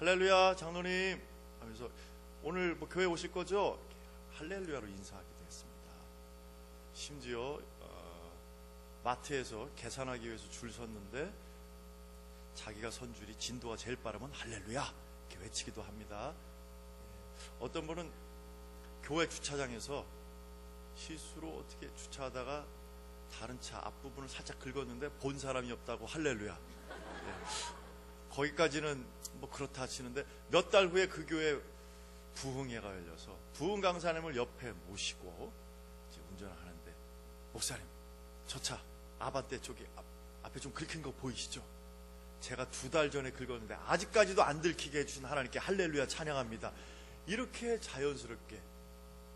할렐루야 장로님 하면서 오늘 뭐 교회 오실 거죠? 할렐루야로 인사하기도 했습니다. 심지어 마트에서 계산하기 위해서 줄 섰는데 자기가 선 줄이 진도가 제일 빠르면 할렐루야 이렇게 외치기도 합니다. 어떤 분은 교회 주차장에서 실수로 어떻게 주차하다가 다른 차 앞부분을 살짝 긁었는데 본 사람이 없다고 할렐루야. 거기까지는 뭐 그렇다 하시는데 몇 달 후에 그 교회 부흥회가 열려서 부흥 강사님을 옆에 모시고 이제 운전을 하는데, 목사님 저 차 아반떼 쪽에 앞에 좀 긁힌 거 보이시죠? 제가 2달 전에 긁었는데 아직까지도 안 들키게 해주신 하나님께 할렐루야 찬양합니다. 이렇게 자연스럽게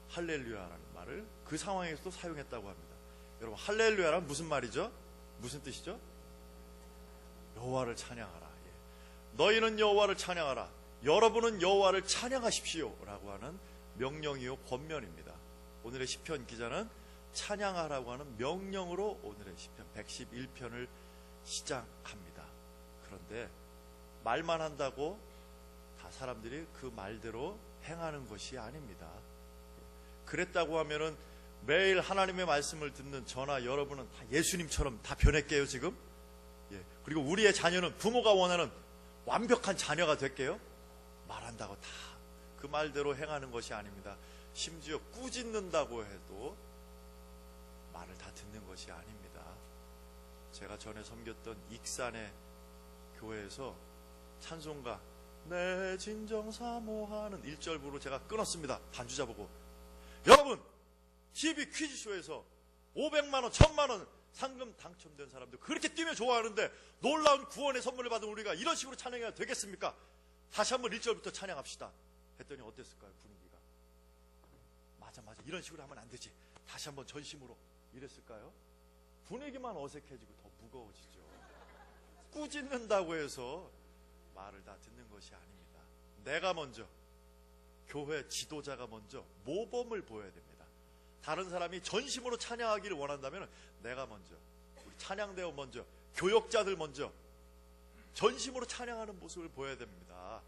할렐루야라는 말을 그 상황에서도 사용했다고 합니다. 여러분, 할렐루야란 무슨 말이죠? 무슨 뜻이죠? 여호와를 찬양하라. 너희는 여호와를 찬양하라. 여러분은 여호와를 찬양하십시오 라고 하는 명령이요 권면입니다. 오늘의 시편 기자는 찬양하라고 하는 명령으로 오늘의 시편 111편을 시작합니다. 그런데 말만 한다고 다 사람들이 그 말대로 행하는 것이 아닙니다. 그랬다고 하면은 매일 하나님의 말씀을 듣는 저나 여러분은 다 예수님처럼 다 변했게요 지금? 그리고 우리의 자녀는 부모가 원하는 완벽한 자녀가 될게요? 말한다고 다 그 말대로 행하는 것이 아닙니다. 심지어 꾸짖는다고 해도 말을 다 듣는 것이 아닙니다. 제가 전에 섬겼던 익산의 교회에서 찬송가 내 진정 사모하는 1절부로 제가 끊었습니다. 반주자 보고, 여러분 TV 퀴즈쇼에서 500만원 1000만원 상금 당첨된 사람들 그렇게 뛰면 좋아하는데 놀라운 구원의 선물을 받은 우리가 이런 식으로 찬양해야 되겠습니까? 다시 한번 1절부터 찬양합시다 했더니 어땠을까요? 분위기가 맞아 이런 식으로 하면 안 되지, 다시 한번 전심으로 이랬을까요? 분위기만 어색해지고 더 무거워지죠. 꾸짖는다고 해서 말을 다 듣는 것이 아닙니다. 내가 먼저, 교회 지도자가 먼저 모범을 보여야 됩니다. 다른 사람이 전심으로 찬양하기를 원한다면 내가 먼저, 우리 찬양대원 먼저, 교역자들 먼저 전심으로 찬양하는 모습을 보여야 됩니다.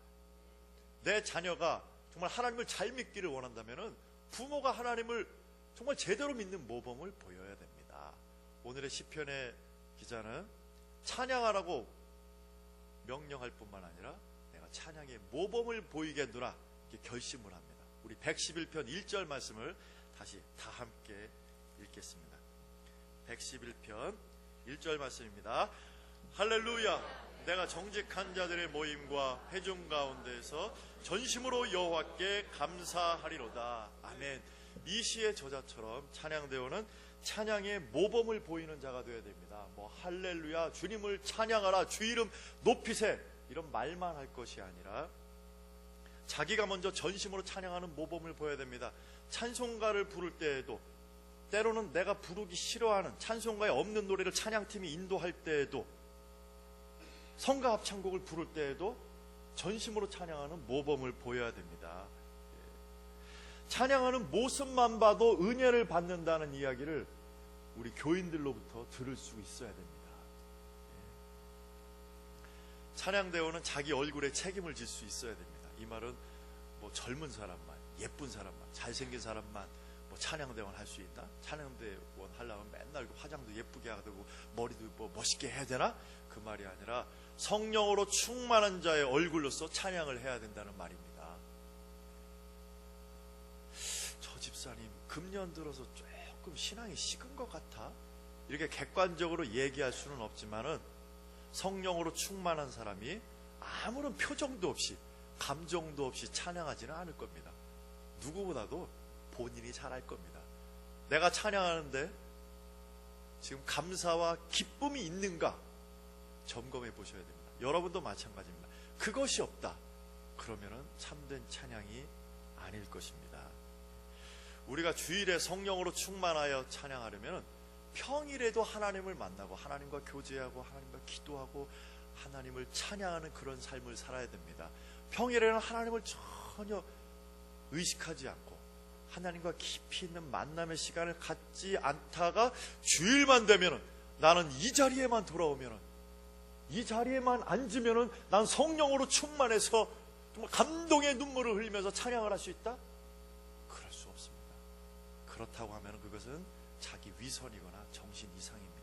내 자녀가 정말 하나님을 잘 믿기를 원한다면 부모가 하나님을 정말 제대로 믿는 모범을 보여야 됩니다. 오늘의 시편의 기자는 찬양하라고 명령할 뿐만 아니라 내가 찬양의 모범을 보이겠노라 이렇게 결심을 합니다. 우리 111편 1절 말씀을 다시 다 함께 읽겠습니다. 111편 1절 말씀입니다. 할렐루야, 내가 정직한 자들의 모임과 회중 가운데에서 전심으로 여호와께 감사하리로다. 아멘. 이 시의 저자처럼 찬양대원은 찬양의 모범을 보이는 자가 되어야 됩니다. 뭐 할렐루야, 주님을 찬양하라, 주 이름 높이세, 이런 말만 할 것이 아니라 자기가 먼저 전심으로 찬양하는 모범을 보여야 됩니다. 찬송가를 부를 때에도, 때로는 내가 부르기 싫어하는 찬송가에 없는 노래를 찬양팀이 인도할 때에도, 성가 합창곡을 부를 때에도 전심으로 찬양하는 모범을 보여야 됩니다. 찬양하는 모습만 봐도 은혜를 받는다는 이야기를 우리 교인들로부터 들을 수 있어야 됩니다. 찬양대원은 자기 얼굴에 책임을 질 수 있어야 됩니다. 이 말은 뭐 젊은 사람만, 예쁜 사람만, 잘생긴 사람만 뭐 찬양대원 할 수 있나? 찬양대원 하려면 맨날 화장도 예쁘게 해야 되고 머리도 뭐 멋있게 해야 되나? 그 말이 아니라 성령으로 충만한 자의 얼굴로서 찬양을 해야 된다는 말입니다. 저 집사님 금년 들어서 조금 신앙이 식은 것 같아? 이렇게 객관적으로 얘기할 수는 없지만은 성령으로 충만한 사람이 아무런 표정도 없이 감정도 없이 찬양하지는 않을 겁니다. 누구보다도 본인이 잘할 겁니다. 내가 찬양하는데 지금 감사와 기쁨이 있는가 점검해 보셔야 됩니다. 여러분도 마찬가지입니다. 그것이 없다 그러면은 참된 찬양이 아닐 것입니다. 우리가 주일에 성령으로 충만하여 찬양하려면 평일에도 하나님을 만나고 하나님과 교제하고 하나님과 기도하고 하나님을 찬양하는 그런 삶을 살아야 됩니다. 평일에는 하나님을 전혀 의식하지 않고 하나님과 깊이 있는 만남의 시간을 갖지 않다가 주일만 되면은, 나는 이 자리에만 돌아오면은, 이 자리에만 앉으면은 난 성령으로 충만해서 정말 감동의 눈물을 흘리면서 찬양을 할 수 있다? 그럴 수 없습니다. 그렇다고 하면 그것은 자기 위선이거나 정신 이상입니다.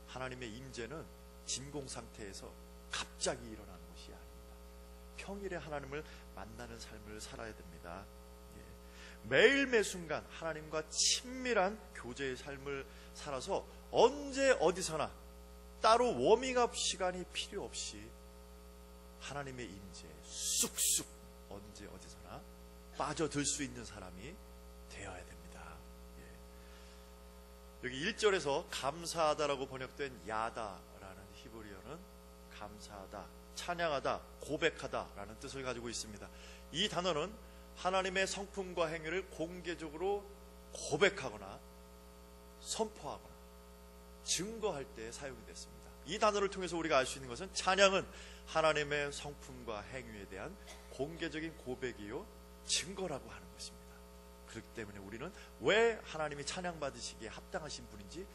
하나님의 임재는 진공 상태에서 갑자기 일어나는 것이 아닙니다. 평일에 하나님을 만나는 삶을 살아야 됩니다. 매일 매순간 하나님과 친밀한 교제의 삶을 살아서 언제 어디서나 따로 워밍업 시간이 필요 없이 하나님의 임재에 쑥쑥 언제 어디서나 빠져들 수 있는 사람이 되어야 됩니다. 여기 1절에서 감사하다라고 번역된 야다라는 히브리어는 감사하다, 찬양하다, 고백하다라는 뜻을 가지고 있습니다. 이 단어는 하나님의 성품과 행위를 공개적으로 고백하거나 선포하거나 증거할 때 사용이 됐습니다. 이 단어를 통해서 우리가 알 수 있는 것은 찬양은 하나님의 성품과 행위에 대한 공개적인 고백이요 증거라고 하는 것입니다. 그렇기 때문에 우리는 왜 하나님이 찬양받으시기에 합당하신 분인지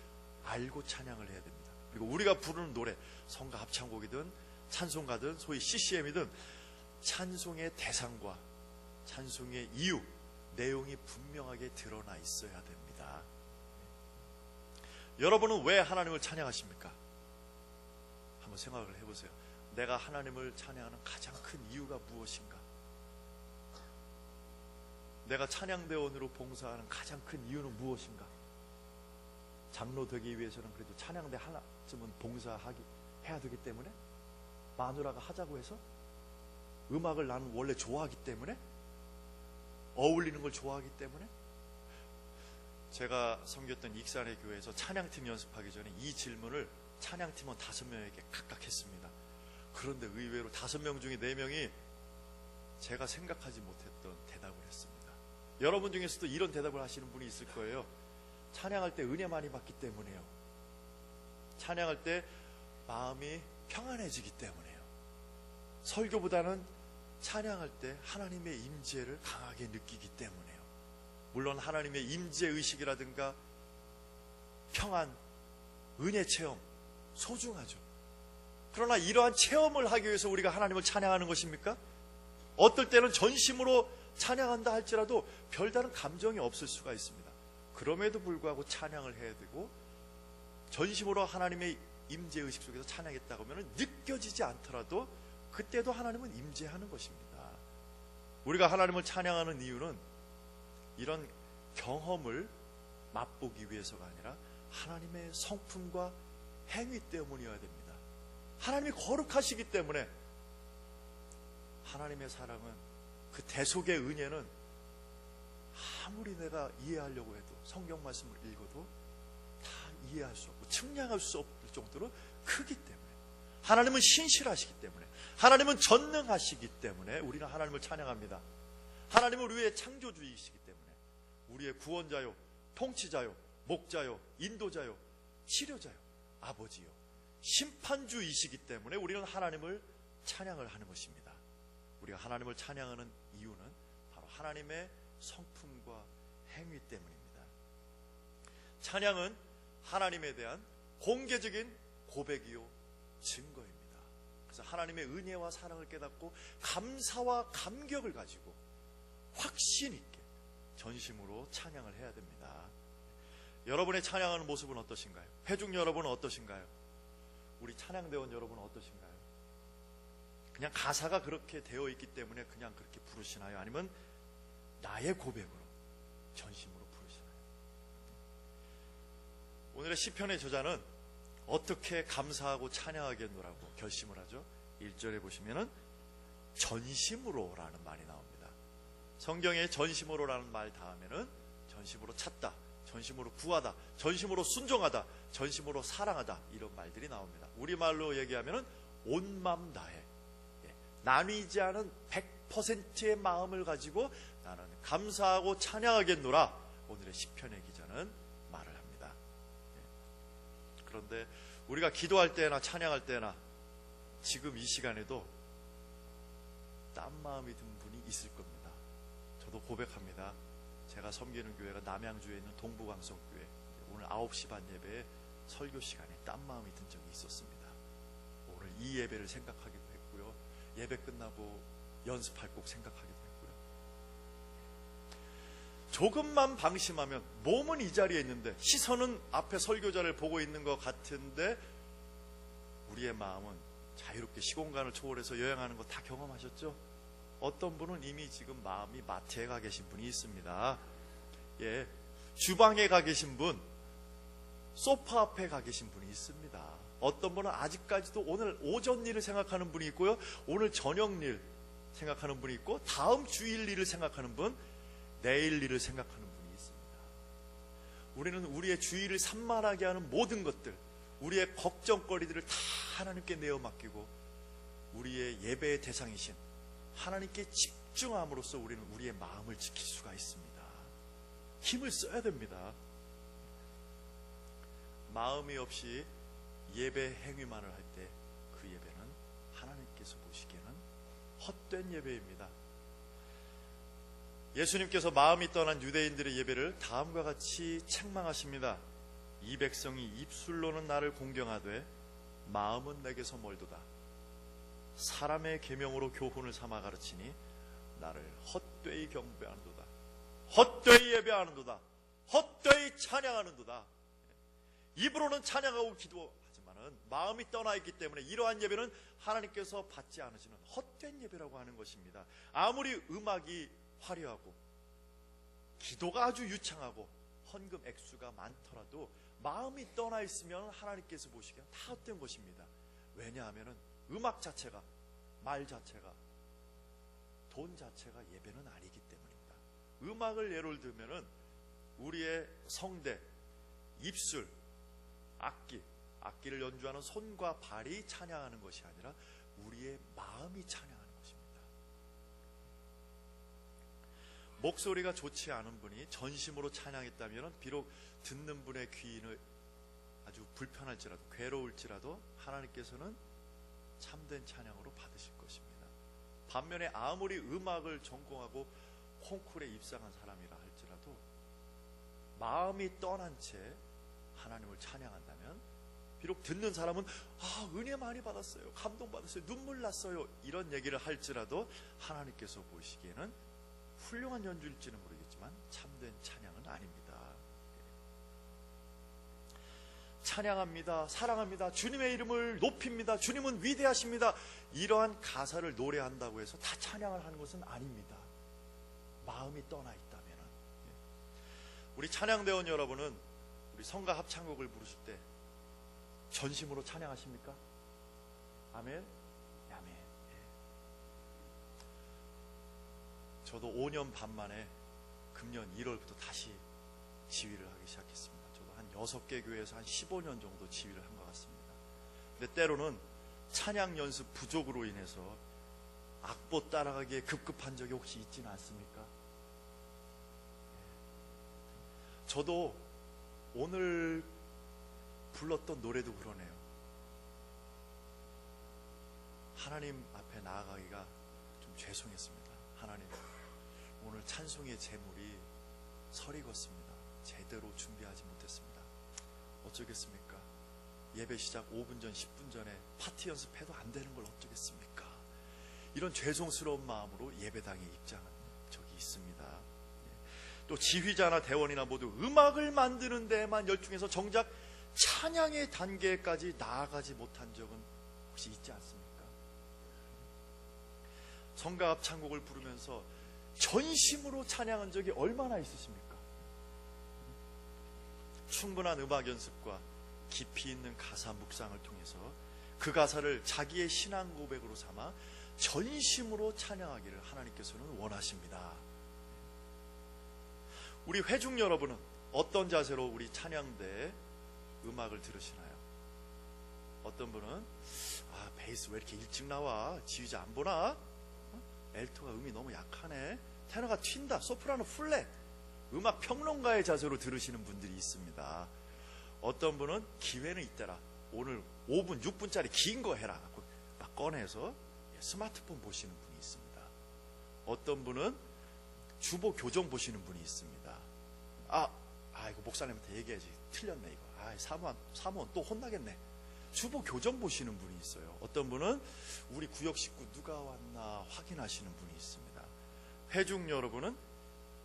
알고 찬양을 해야 됩니다. 그리고 우리가 부르는 노래, 성가 합창곡이든 찬송가든 소위 CCM이든 찬송의 대상과 찬송의 이유, 내용이 분명하게 드러나 있어야 됩니다. 여러분은 왜 하나님을 찬양하십니까? 한번 생각을 해보세요. 내가 하나님을 찬양하는 가장 큰 이유가 무엇인가? 내가 찬양대원으로 봉사하는 가장 큰 이유는 무엇인가? 장로 되기 위해서는 그래도 찬양대 하나쯤은 봉사해야 되기 때문에? 마누라가 하자고 해서? 음악을 나는 원래 좋아하기 때문에? 어울리는 걸 좋아하기 때문에? 제가 섬겼던 익산의 교회에서 찬양팀 연습하기 전에 이 질문을 찬양팀원 5명에게 각각 했습니다. 그런데 의외로 5명 중에 4명이 제가 생각하지 못했던 대답을 했습니다. 여러분 중에서도 이런 대답을 하시는 분이 있을 거예요. 찬양할 때 은혜 많이 받기 때문에요. 찬양할 때 마음이 평안해지기 때문에요. 설교보다는 찬양할 때 하나님의 임재를 강하게 느끼기 때문에요. 물론 하나님의 임재 의식이라든가 평안, 은혜 체험 소중하죠. 그러나 이러한 체험을 하기 위해서 우리가 하나님을 찬양하는 것입니까? 어떨 때는 전심으로 찬양한다 할지라도 별다른 감정이 없을 수가 있습니다. 그럼에도 불구하고 찬양을 해야 되고 전심으로 하나님의 임재 의식 속에서 찬양했다고 하면 느껴지지 않더라도 그때도 하나님은 임재하는 것입니다. 우리가 하나님을 찬양하는 이유는 이런 경험을 맛보기 위해서가 아니라 하나님의 성품과 행위 때문이어야 됩니다. 하나님이 거룩하시기 때문에 하나님의 사랑은 그 대속의 은혜는 아무리 내가 이해하려고 해도 성경 말씀을 읽어도 다 이해할 수 없고 측량할 수 없을 정도로 크기 때문에 하나님은 신실하시기 때문에 하나님은 전능하시기 때문에 우리는 하나님을 찬양합니다. 하나님은 우리의 창조주이시기 때문에 우리의 구원자요, 통치자요, 목자요, 인도자요, 치료자요, 아버지요, 심판주이시기 때문에 우리는 하나님을 찬양을 하는 것입니다. 우리가 하나님을 찬양하는 이유는 바로 하나님의 성품과 행위 때문입니다. 찬양은 하나님에 대한 공개적인 고백이요 증거입니다. 그래서 하나님의 은혜와 사랑을 깨닫고 감사와 감격을 가지고 확신 있게 전심으로 찬양을 해야 됩니다. 여러분의 찬양하는 모습은 어떠신가요? 회중 여러분은 어떠신가요? 우리 찬양대원 여러분은 어떠신가요? 그냥 가사가 그렇게 되어 있기 때문에 그냥 그렇게 부르시나요? 아니면 나의 고백으로 전심으로 부르시나요? 오늘의 시편의 저자는 어떻게 감사하고 찬양하겠노라고 결심을 하죠? 1절에 보시면은 전심으로라는 말이 나옵니다. 성경에 전심으로라는 말 다음에는 전심으로 찾다, 전심으로 구하다, 전심으로 순종하다, 전심으로 사랑하다 이런 말들이 나옵니다. 우리말로 얘기하면은 온 마음 다해 나뉘지 않은 100%의 마음을 가지고 나는 감사하고 찬양하겠노라 오늘의 시편의 기자는 말을 합니다. 그런데 우리가 기도할 때나 찬양할 때나 지금 이 시간에도 딴 마음이 든 분이 있을 겁니다. 저도 고백합니다. 제가 섬기는 교회가 남양주에 있는 동부광성교회, 오늘 9시 반 예배에 설교 시간에 딴 마음이 든 적이 있었습니다. 오늘 이 예배를 생각하기도 했고요. 예배 끝나고 연습할 꼭 생각하게 됐고요. 조금만 방심하면 몸은 이 자리에 있는데 시선은 앞에 설교자를 보고 있는 것 같은데 우리의 마음은 자유롭게 시공간을 초월해서 여행하는 거 다 경험하셨죠? 어떤 분은 이미 지금 마음이 마트에 가 계신 분이 있습니다. 예, 주방에 가 계신 분, 소파 앞에 가 계신 분이 있습니다. 어떤 분은 아직까지도 오늘 오전 일을 생각하는 분이 있고요, 오늘 저녁 일 생각하는 분이 있고, 다음 주일 일을 생각하는 분, 내일 일을 생각하는 분이 있습니다. 우리는 우리의 주일을 산만하게 하는 모든 것들, 우리의 걱정거리들을 다 하나님께 내어 맡기고 우리의 예배의 대상이신 하나님께 집중함으로써 우리는 우리의 마음을 지킬 수가 있습니다. 힘을 써야 됩니다. 마음이 없이 예배 행위만을 할 때 그 예배는 하나님께서 보시기에는 헛된 예배입니다. 예수님께서 마음이 떠난 유대인들의 예배를 다음과 같이 책망하십니다. 이 백성이 입술로는 나를 공경하되 마음은 내게서 멀도다. 사람의 계명으로 교훈을 삼아 가르치니 나를 헛되이 경배하는도다. 헛되이 예배하는도다. 헛되이 찬양하는도다. 입으로는 찬양하고 기도하지만은 마음이 떠나 있기 때문에 이러한 예배는 하나님께서 받지 않으시는 헛된 예배라고 하는 것입니다. 아무리 음악이 화려하고 기도가 아주 유창하고 헌금 액수가 많더라도 마음이 떠나 있으면 하나님께서 보시기엔 다 헛된 것입니다. 왜냐하면 음악 자체가, 말 자체가, 돈 자체가 예배는 아니기 때문입니다. 음악을 예를 들면은 우리의 성대, 입술, 악기를 연주하는 손과 발이 찬양하는 것이 아니라 우리의 마음이 찬양하는 것입니다. 목소리가 좋지 않은 분이 전심으로 찬양했다면 비록 듣는 분의 귀는 아주 불편할지라도, 괴로울지라도 하나님께서는 참된 찬양으로 받으실 것입니다. 반면에 아무리 음악을 전공하고 콩쿨에 입상한 사람이라 할지라도 마음이 떠난 채 하나님을 찬양한다면 비록 듣는 사람은 은혜 많이 받았어요, 감동받았어요, 눈물 났어요, 이런 얘기를 할지라도 하나님께서 보시기에는 훌륭한 연주일지는 모르겠지만 참된 찬양은 아닙니다. 찬양합니다, 사랑합니다, 주님의 이름을 높입니다, 주님은 위대하십니다, 이러한 가사를 노래한다고 해서 다 찬양을 하는 것은 아닙니다. 마음이 떠나 있다면. 우리 찬양대원 여러분은 우리 성가 합창곡을 부르실 때 전심으로 찬양하십니까? 아멘? 아멘. 저도 5년 반 만에 금년 1월부터 다시 지휘를 하기 시작했습니다. 저도 한 6개 교회에서 한 15년 정도 지휘를 한 것 같습니다. 근데 때로는 찬양 연습 부족으로 인해서 악보 따라가기에 급급한 적이 혹시 있지는 않습니까? 저도 오늘 불렀던 노래도 그러네요. 하나님 앞에 나아가기가 좀 죄송했습니다. 하나님, 오늘 찬송의 제물이 설익었습니다. 제대로 준비하지 못했습니다. 어쩌겠습니까? 예배 시작 5분 전, 10분 전에 파티 연습해도 안 되는 걸 어쩌겠습니까? 이런 죄송스러운 마음으로 예배당에 입장한 적이 있습니다. 또 지휘자나 대원이나 모두 음악을 만드는 데에만 열중해서 정작 찬양의 단계까지 나아가지 못한 적은 혹시 있지 않습니까? 성가 합창곡을 부르면서 전심으로 찬양한 적이 얼마나 있으십니까? 충분한 음악 연습과 깊이 있는 가사 묵상을 통해서 그 가사를 자기의 신앙 고백으로 삼아 전심으로 찬양하기를 하나님께서는 원하십니다. 우리 회중 여러분은 어떤 자세로 우리 찬양대에 음악을 들으시나요? 어떤 분은 베이스 왜 이렇게 일찍 나와? 지휘자 안 보나? 엘토가 음이 너무 약하네. 테너가 튄다. 소프라노 플랫. 음악 평론가의 자세로 들으시는 분들이 있습니다. 어떤 분은 기회는 있더라. 오늘 5분, 6분짜리 긴 거 해라. 막 꺼내서 스마트폰 보시는 분이 있습니다. 어떤 분은 주보 교정 보시는 분이 있습니다. 이거 목사님한테 얘기해야지. 틀렸네 이거. 사무원 또 혼나겠네. 주보 교정 보시는 분이 있어요. 어떤 분은 우리 구역 식구 누가 왔나 확인하시는 분이 있습니다. 회중 여러분은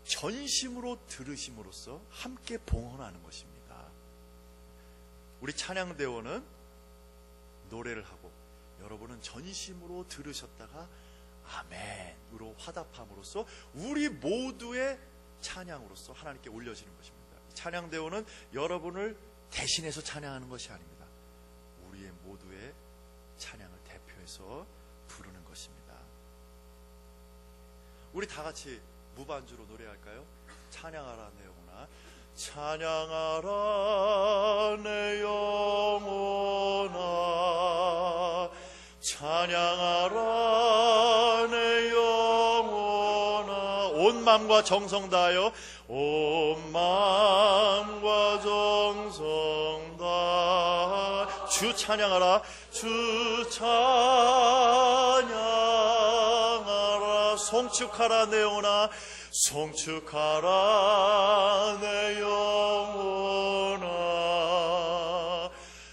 전심으로 들으심으로써 함께 봉헌하는 것입니다. 우리 찬양대원은 노래를 하고 여러분은 전심으로 들으셨다가 아멘으로 화답함으로써 우리 모두의 찬양으로서 하나님께 올려지는 것입니다. 찬양대원은 여러분을 대신해서 찬양하는 것이 아닙니다. 우리의 모두의 찬양을 대표해서 부르는 것입니다. 우리 다 같이 무반주로 노래할까요? 찬양하라 내 영혼아, 찬양하라 내 영혼아, 찬양하라 내 영혼아. 온 마음과 정성 다하여, 온 마음과 정성 다하여 주 찬양하라, 주 찬양하라. 송축하라 내 영혼아, 송축하라 내 영혼아,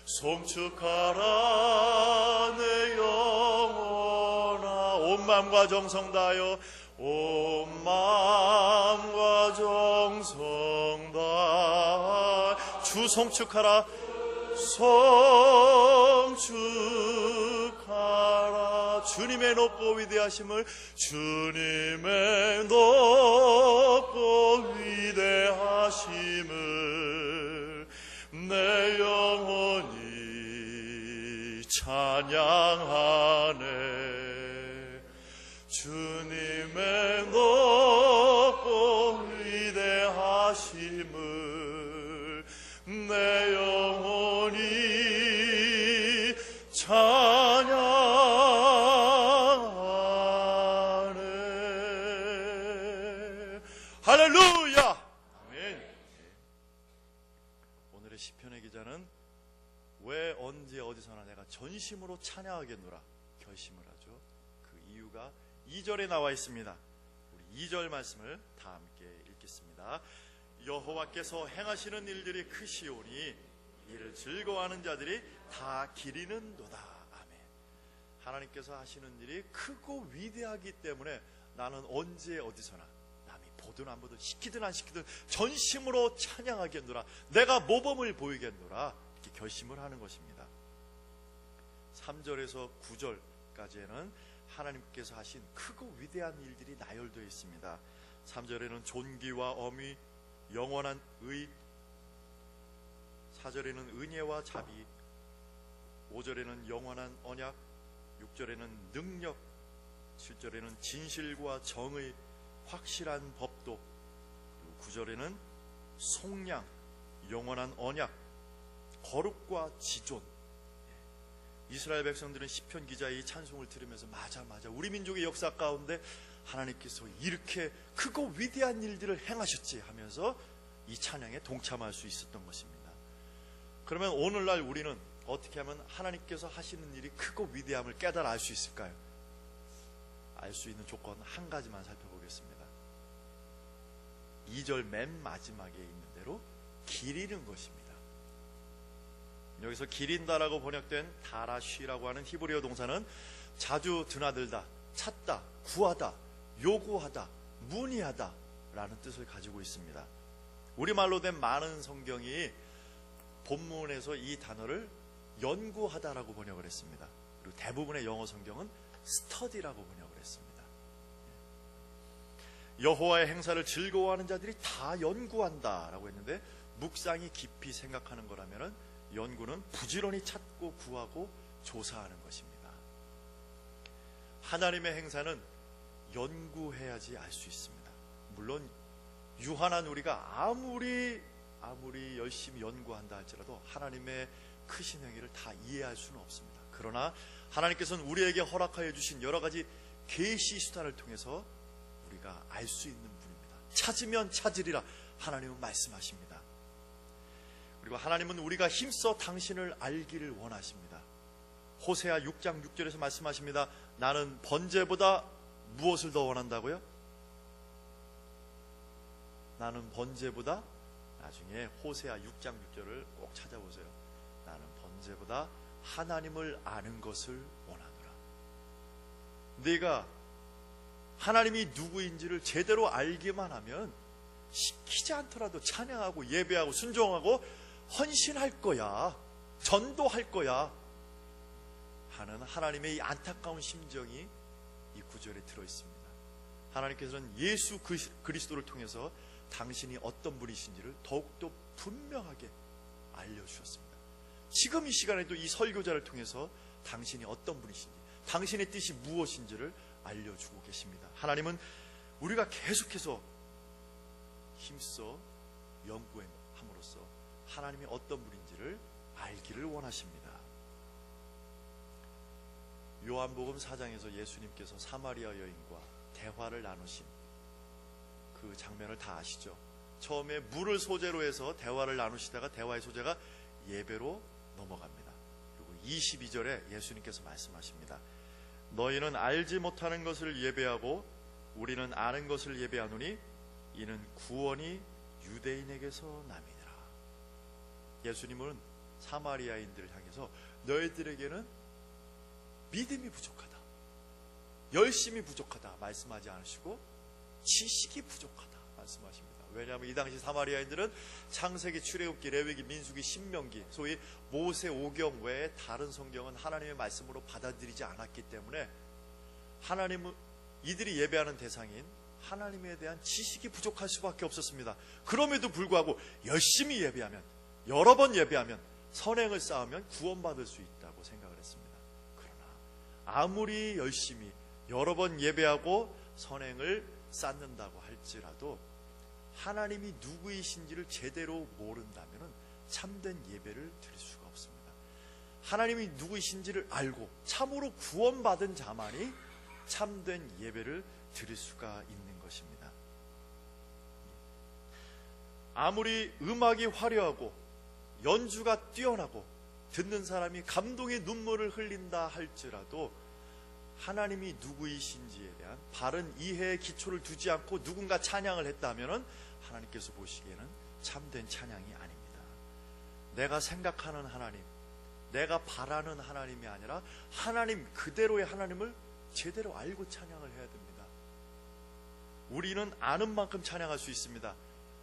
송축하라 내 영혼아. 온 마음과 정성 다하여, 온 마음과 정성 다하여 주 송축하라, 송축하라. 주님의 높고 위대하심을, 주님의 높고 위대하심을 내 영혼이 찬양하네. 주님의 높고 위대하심을 내 영혼이 찬양하네. 할렐루야. 아멘. 오늘의 시편의 기자는 왜 언제 어디서나 내가 전심으로 찬양하겠노라 결심을 하죠. 그 이유가 2절에 나와 있습니다. 우리 2절 말씀을 다 함께 읽겠습니다. 여호와께서 행하시는 일들이 크시오니 이를 즐거워하는 자들이 다 기리는도다. 아멘. 하나님께서 하시는 일이 크고 위대하기 때문에 나는 언제 어디서나 남이 보든 안 보든 시키든 안 시키든 전심으로 찬양하겠노라, 내가 모범을 보이겠노라, 이렇게 결심을 하는 것입니다. 3절에서 9절까지는 하나님께서 하신 크고 위대한 일들이 나열되어 있습니다. 3절에는 존귀와 엄위, 영원한 의, 4절에는 은혜와 자비, 5절에는 영원한 언약, 6절에는 능력, 7절에는 진실과 정의, 확실한 법도, 그리고 9절에는 속량, 영원한 언약, 거룩과 지존. 이스라엘 백성들은 시편 기자의 이 찬송을 들으면서 맞아 우리 민족의 역사 가운데 하나님께서 이렇게 크고 위대한 일들을 행하셨지 하면서 이 찬양에 동참할 수 있었던 것입니다. 그러면 오늘날 우리는 어떻게 하면 하나님께서 하시는 일이 크고 위대함을 깨달아 알 수 있을까요? 알 수 있는 조건 한 가지만 살펴보겠습니다. 2절 맨 마지막에 있는 대로 기리는 것입니다. 여기서 기린다라고 번역된 다라쉬라고 하는 히브리어 동사는 자주 드나들다, 찾다, 구하다, 요구하다, 문의하다 라는 뜻을 가지고 있습니다. 우리말로 된 많은 성경이 본문에서 이 단어를 연구하다라고 번역을 했습니다. 그리고 대부분의 영어 성경은 스터디라고 번역을 했습니다. 여호와의 행사를 즐거워하는 자들이 다 연구한다라고 했는데, 묵상이 깊이 생각하는 거라면은 연구는 부지런히 찾고 구하고 조사하는 것입니다. 하나님의 행사는 연구해야지 알 수 있습니다. 물론 유한한 우리가 아무리 열심히 연구한다 할지라도 하나님의 크신 행위를 다 이해할 수는 없습니다. 그러나 하나님께서는 우리에게 허락하여 주신 여러 가지 계시 수단을 통해서 우리가 알 수 있는 분입니다. 찾으면 찾으리라 하나님은 말씀하십니다. 그리고 하나님은 우리가 힘써 당신을 알기를 원하십니다. 호세아 6장 6절에서 말씀하십니다. 나는 번제보다 무엇을 더 원한다고요? 나는 번제보다, 나중에 호세아 6장 6절을 꼭 찾아보세요. 나는 번제보다 하나님을 아는 것을 원하노라. 네가 하나님이 누구인지를 제대로 알기만 하면 시키지 않더라도 찬양하고 예배하고 순종하고 헌신할 거야, 전도할 거야 하는 하나님의 이 안타까운 심정이 이 구절에 들어있습니다. 하나님께서는 예수 그리스도를 통해서 당신이 어떤 분이신지를 더욱더 분명하게 알려주셨습니다. 지금 이 시간에도 이 설교자를 통해서 당신이 어떤 분이신지, 당신의 뜻이 무엇인지를 알려주고 계십니다. 하나님은 우리가 계속해서 힘써 연구함으로써 하나님이 어떤 분인지를 알기를 원하십니다. 요한복음 4장에서 예수님께서 사마리아 여인과 대화를 나누신 그 장면을 다 아시죠? 처음에 물을 소재로 해서 대화를 나누시다가 대화의 소재가 예배로 넘어갑니다. 그리고 22절에 예수님께서 말씀하십니다. 너희는 알지 못하는 것을 예배하고 우리는 아는 것을 예배하노니 이는 구원이 유대인에게서 남이니라. 예수님은 사마리아인들을 향해서 너희들에게는 믿음이 부족하다, 열심이 부족하다 말씀하지 않으시고 지식이 부족하다 말씀하십니다. 왜냐하면 이 당시 사마리아인들은 창세기, 출애굽기, 레위기, 민수기, 신명기, 소위 모세 오경 외에 다른 성경은 하나님의 말씀으로 받아들이지 않았기 때문에 하나님은 이들이 예배하는 대상인 하나님에 대한 지식이 부족할 수밖에 없었습니다. 그럼에도 불구하고 열심히 예배하면, 여러 번 예배하면, 선행을 쌓으면 구원받을 수 있다고 생각을 했습니다. 그러나 아무리 열심히 여러 번 예배하고 선행을 쌓는다고 할지라도 하나님이 누구이신지를 제대로 모른다면 참된 예배를 드릴 수가 없습니다. 하나님이 누구이신지를 알고 참으로 구원받은 자만이 참된 예배를 드릴 수가 있는 것입니다. 아무리 음악이 화려하고 연주가 뛰어나고 듣는 사람이 감동의 눈물을 흘린다 할지라도 하나님이 누구이신지에 대한 바른 이해의 기초를 두지 않고 누군가 찬양을 했다면 하나님께서 보시기에는 참된 찬양이 아닙니다. 내가 생각하는 하나님, 내가 바라는 하나님이 아니라 하나님 그대로의 하나님을 제대로 알고 찬양을 해야 됩니다. 우리는 아는 만큼 찬양할 수 있습니다.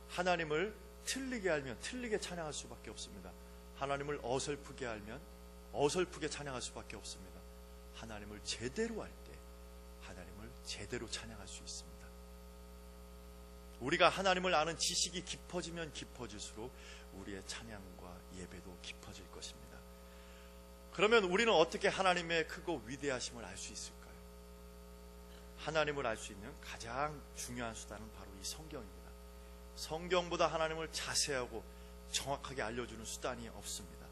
하나님을 틀리게 알면 틀리게 찬양할 수밖에 없습니다. 하나님을 어설프게 알면 어설프게 찬양할 수밖에 없습니다. 하나님을 제대로 알 때 하나님을 제대로 찬양할 수 있습니다. 우리가 하나님을 아는 지식이 깊어지면 깊어질수록 우리의 찬양과 예배도 깊어질 것입니다. 그러면 우리는 어떻게 하나님의 크고 위대하심을 알 수 있을까요? 하나님을 알 수 있는 가장 중요한 수단은 바로 이 성경입니다. 성경보다 하나님을 자세하고 정확하게 알려주는 수단이 없습니다.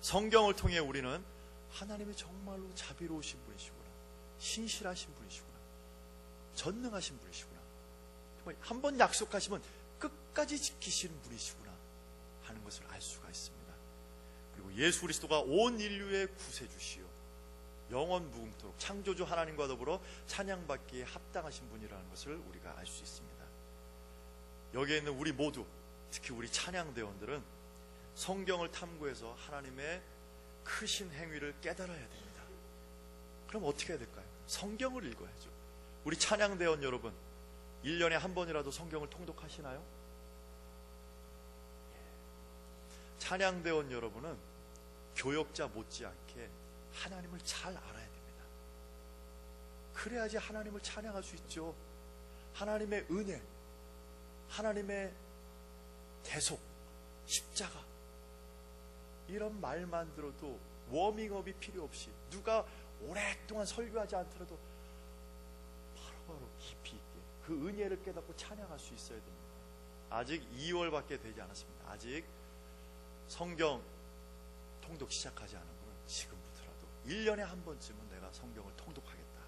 성경을 통해 우리는 하나님이 정말로 자비로우신 분이시구나, 신실하신 분이시구나, 전능하신 분이시구나, 한 번 약속하시면 끝까지 지키시는 분이시구나 하는 것을 알 수가 있습니다. 그리고 예수 그리스도가 온 인류의 구세주시요 영원 무궁토록 창조주 하나님과 더불어 찬양받기에 합당하신 분이라는 것을 우리가 알 수 있습니다. 여기에 있는 우리 모두, 특히 우리 찬양대원들은 성경을 탐구해서 하나님의 크신 행위를 깨달아야 됩니다. 그럼 어떻게 해야 될까요? 성경을 읽어야죠. 우리 찬양대원 여러분, 1년에 한 번이라도 성경을 통독하시나요? 찬양대원 여러분은 교역자 못지않게 하나님을 잘 알아야 됩니다. 그래야지 하나님을 찬양할 수 있죠. 하나님의 은혜, 하나님의 대속, 십자가, 이런 말만 들어도 워밍업이 필요 없이, 누가 오랫동안 설교하지 않더라도 바로바로 깊이 있게 그 은혜를 깨닫고 찬양할 수 있어야 됩니다. 아직 2월밖에 되지 않았습니다. 아직 성경 통독 시작하지 않은 분은 지금부터라도 1년에 한 번쯤은 내가 성경을 통독하겠다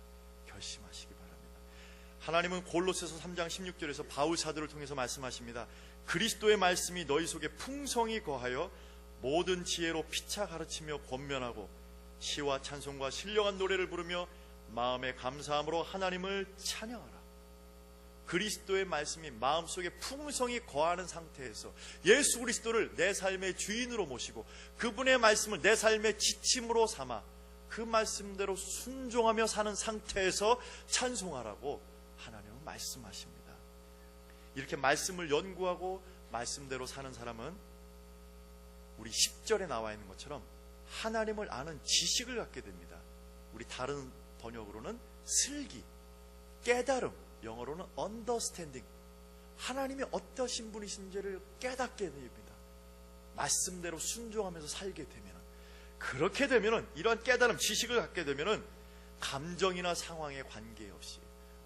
결심하시기 바랍니다. 하나님은 골로새서 3장 16절에서 바울 사도를 통해서 말씀하십니다. 그리스도의 말씀이 너희 속에 풍성히 거하여 모든 지혜로 피차 가르치며 권면하고 시와 찬송과 신령한 노래를 부르며 마음의 감사함으로 하나님을 찬양하라. 그리스도의 말씀이 마음속에 풍성히 거하는 상태에서 예수 그리스도를 내 삶의 주인으로 모시고 그분의 말씀을 내 삶의 지침으로 삼아 그 말씀대로 순종하며 사는 상태에서 찬송하라고 하나님은 말씀하십니다. 이렇게 말씀을 연구하고 말씀대로 사는 사람은 우리 10절에 나와 있는 것처럼 하나님을 아는 지식을 갖게 됩니다. 우리 다른 번역으로는 슬기, 깨달음, 영어로는 understanding, 하나님이 어떠신 분이신지를 깨닫게 됩니다. 말씀대로 순종하면서 살게 되면, 그렇게 되면 이런 깨달음, 지식을 갖게 되면 감정이나 상황에 관계없이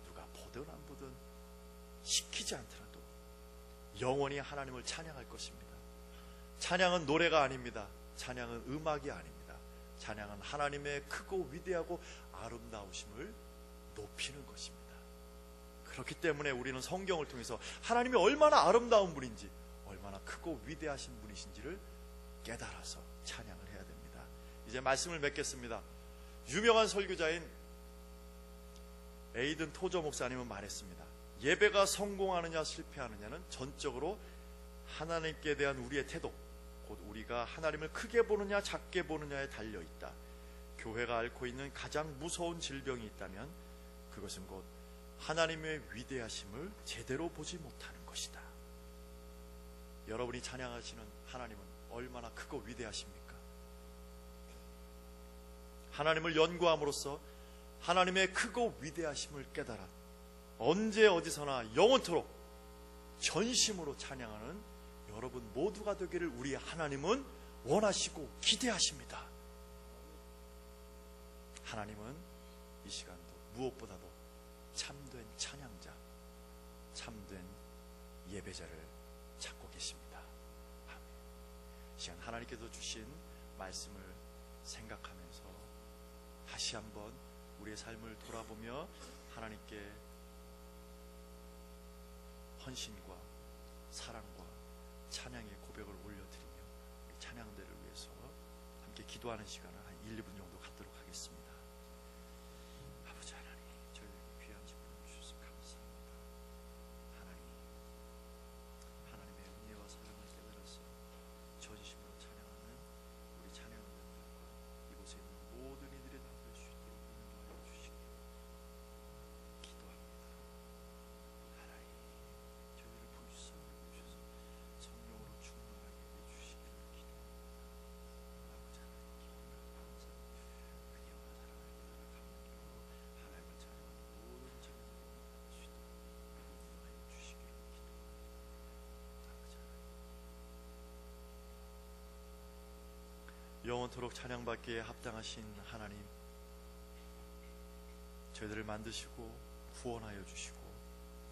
누가 보든 안 보든 시키지 않더라도 영원히 하나님을 찬양할 것입니다. 찬양은 노래가 아닙니다. 찬양은 음악이 아닙니다. 찬양은 하나님의 크고 위대하고 아름다우심을 높이는 것입니다. 그렇기 때문에 우리는 성경을 통해서 하나님이 얼마나 아름다운 분인지, 얼마나 크고 위대하신 분이신지를 깨달아서 찬양을 해야 됩니다. 이제 말씀을 맺겠습니다. 유명한 설교자인 에이든 토저 목사님은 말했습니다. 예배가 성공하느냐 실패하느냐는 전적으로 하나님께 대한 우리의 태도, 곧 우리가 하나님을 크게 보느냐 작게 보느냐에 달려있다. 교회가 앓고 있는 가장 무서운 질병이 있다면 그것은 곧 하나님의 위대하심을 제대로 보지 못하는 것이다. 여러분이 찬양하시는 하나님은 얼마나 크고 위대하십니까? 하나님을 연구함으로써 하나님의 크고 위대하심을 깨달아 언제 어디서나 영원토록 전심으로 찬양하는 여러분 모두가 되기를 우리 하나님은 원하시고 기대하십니다. 하나님은 이 시간도 무엇보다도 참된 찬양자, 참된 예배자를 찾고 계십니다. 아멘. 이 시간 하나님께서 주신 말씀을 생각하면서 다시 한번 우리의 삶을 돌아보며 하나님께 헌신과 사랑과 찬양의 고백을 올려드리며 우리 찬양대를 위해서 함께 기도하는 시간을 한 1, 2분 정도 갖도록 하겠습니다. 아버지 하나님, 저희에게 귀한 집을 주셔서 감사합니다. 하나님의 은혜와 사랑을 깨달아서 전심으로 찬양하는 우리 찬양원들과 이곳에 있는 모든 이들이 다 될 수 있도록 인도하여 주시기 기도합니다. 하나님, 저희를 불쌍히 주셔서 성령으로 충만하게 해주시기를 기도합니다. 아버지 하나님, 감사, 은혜와 사랑을 깨달아 감격으로 하나님을 찬양하는 모든 찬양을 할 수 있도록 인도하여 주시기를 기도합니다. 아버지 하나님, 영원토록 찬양받기에 합당하신 하나님, 저희들을 만드시고 구원하여 주시고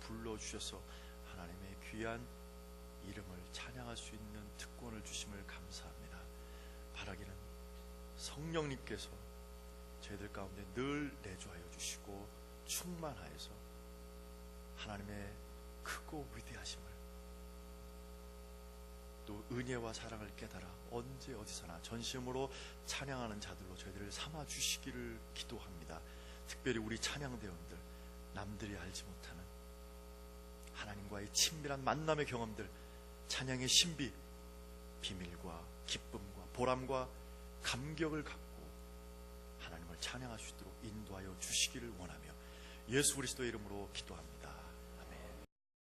불러주셔서 하나님의 귀한 이름을 찬양할 수 있는 특권을 주심을 감사합니다. 바라기는 성령님께서 저희들 가운데 늘 내주하여 주시고 충만하여서 하나님의 크고 위대하심을 또 은혜와 사랑을 깨달아 언제 어디서나 전심으로 찬양하는 자들로 저희들을 삼아 주시기를 기도합니다. 특별히 우리 찬양대원들, 남들이 알지 못하는 하나님과의 친밀한 만남의 경험들, 찬양의 신비, 비밀과 기쁨과 보람과 감격을 갖고 하나님을 찬양할 수 있도록 인도하여 주시기를 원하며 예수 그리스도의 이름으로 기도합니다.